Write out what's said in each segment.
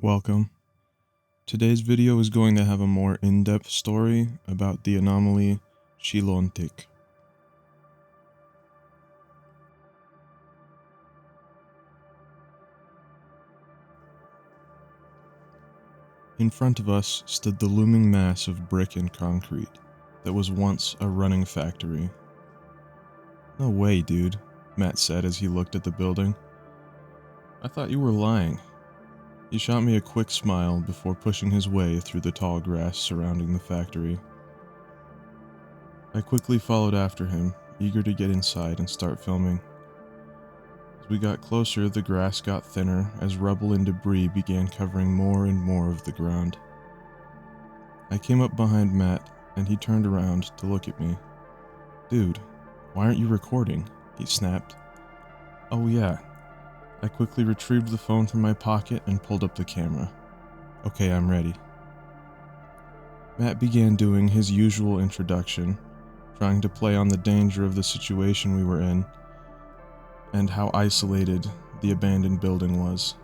Welcome. Today's video is going to have a more in-depth story about the anomaly Shi'Lontik. In front of us stood the looming mass of brick and concrete that was once a running factory. "No way, dude," Matt said as he looked at the building. "I thought you were lying." He shot me a quick smile before pushing his way through the tall grass surrounding the factory. I quickly followed after him, eager to get inside and start filming. As we got closer, the grass got thinner as rubble and debris began covering more and more of the ground. I came up behind Matt, and he turned around to look at me. "Dude, why aren't you recording?" he snapped. "Oh yeah." I quickly retrieved the phone from my pocket and pulled up the camera. "Okay, I'm ready." Matt began doing his usual introduction, trying to play on the danger of the situation we were in and how isolated the abandoned building was.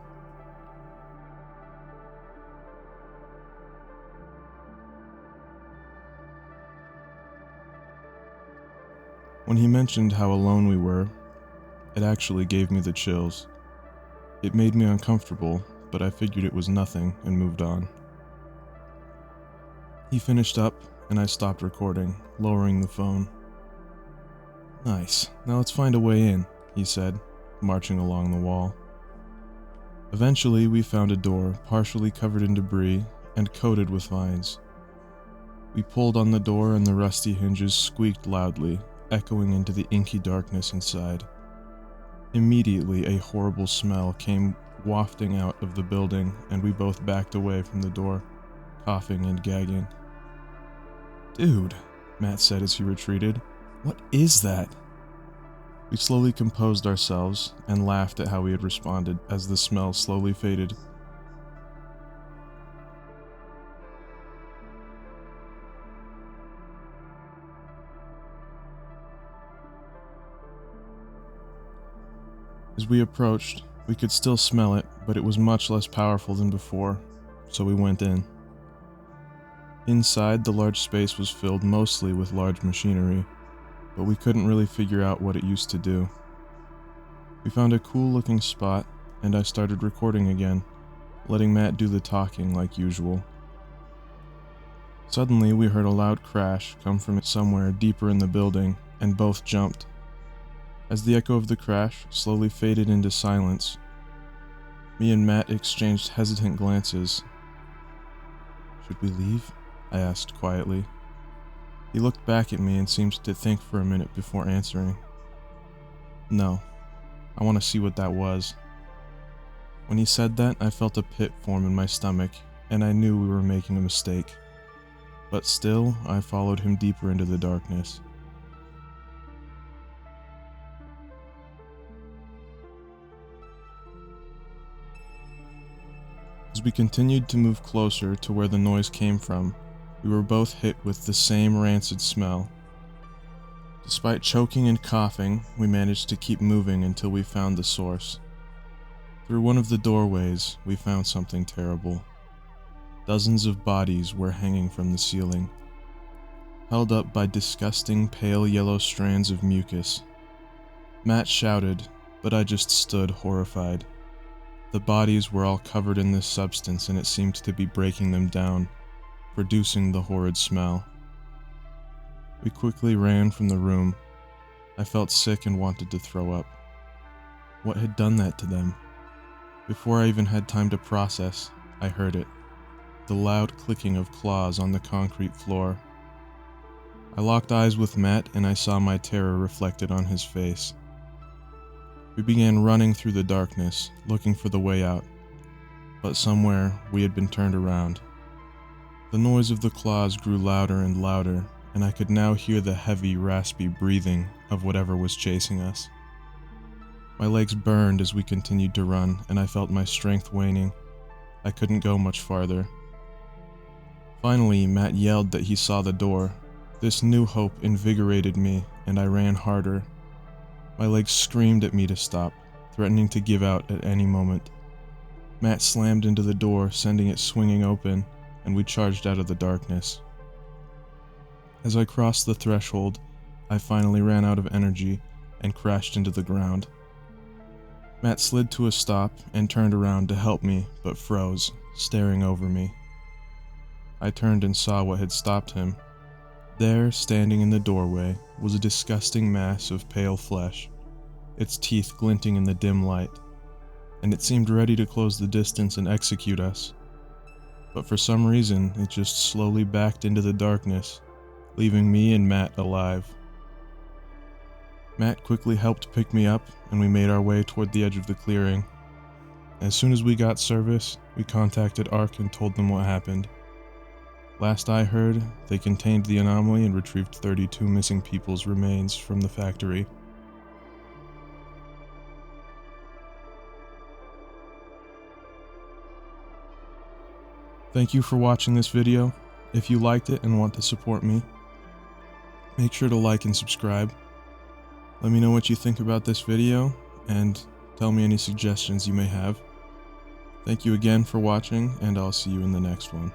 When he mentioned how alone we were, it actually gave me the chills. It made me uncomfortable, but I figured it was nothing and moved on. He finished up, and I stopped recording, lowering the phone. "Nice, now let's find a way in," he said, marching along the wall. Eventually, we found a door partially covered in debris and coated with vines. We pulled on the door and the rusty hinges squeaked loudly, echoing into the inky darkness inside. Immediately, a horrible smell came wafting out of the building, and we both backed away from the door, coughing and gagging. "Dude," Matt said as he retreated, "what is that?" We slowly composed ourselves and laughed at how we had responded as the smell slowly faded. As we approached, we could still smell it, but it was much less powerful than before, so we went in. Inside, the large space was filled mostly with large machinery, but we couldn't really figure out what it used to do. We found a cool-looking spot, and I started recording again, letting Matt do the talking like usual. Suddenly, we heard a loud crash come from somewhere deeper in the building, and both jumped. As the echo of the crash slowly faded into silence, me and Matt exchanged hesitant glances. "Should we leave?" I asked quietly. He looked back at me and seemed to think for a minute before answering. "No, I want to see what that was." When he said that, I felt a pit form in my stomach, and I knew we were making a mistake. But still, I followed him deeper into the darkness. As we continued to move closer to where the noise came from, we were both hit with the same rancid smell. Despite choking and coughing, we managed to keep moving until we found the source. Through one of the doorways, we found something terrible. Dozens of bodies were hanging from the ceiling, held up by disgusting pale yellow strands of mucus. Matt shouted, but I just stood horrified. The bodies were all covered in this substance, and it seemed to be breaking them down, producing the horrid smell. We quickly ran from the room. I felt sick and wanted to throw up. What had done that to them? Before I even had time to process, I heard it. The loud clicking of claws on the concrete floor. I locked eyes with Matt, and I saw my terror reflected on his face. We began running through the darkness, looking for the way out, but somewhere we had been turned around. The noise of the claws grew louder and louder, and I could now hear the heavy, raspy breathing of whatever was chasing us. My legs burned as we continued to run, and I felt my strength waning. I couldn't go much farther. Finally, Matt yelled that he saw the door. This new hope invigorated me, and I ran harder. My legs screamed at me to stop, threatening to give out at any moment. Matt slammed into the door, sending it swinging open, and we charged out of the darkness. As I crossed the threshold, I finally ran out of energy and crashed into the ground. Matt slid to a stop and turned around to help me, but froze, staring over me. I turned and saw what had stopped him. There, standing in the doorway, was a disgusting mass of pale flesh, its teeth glinting in the dim light, and it seemed ready to close the distance and execute us. But for some reason, it just slowly backed into the darkness, leaving me and Matt alive. Matt quickly helped pick me up, and we made our way toward the edge of the clearing. As soon as we got service, we contacted ARC and told them what happened. Last I heard, they contained the anomaly and retrieved 32 missing people's remains from the factory. Thank you for watching this video. If you liked it and want to support me, make sure to like and subscribe. Let me know what you think about this video, and tell me any suggestions you may have. Thank you again for watching, and I'll see you in the next one.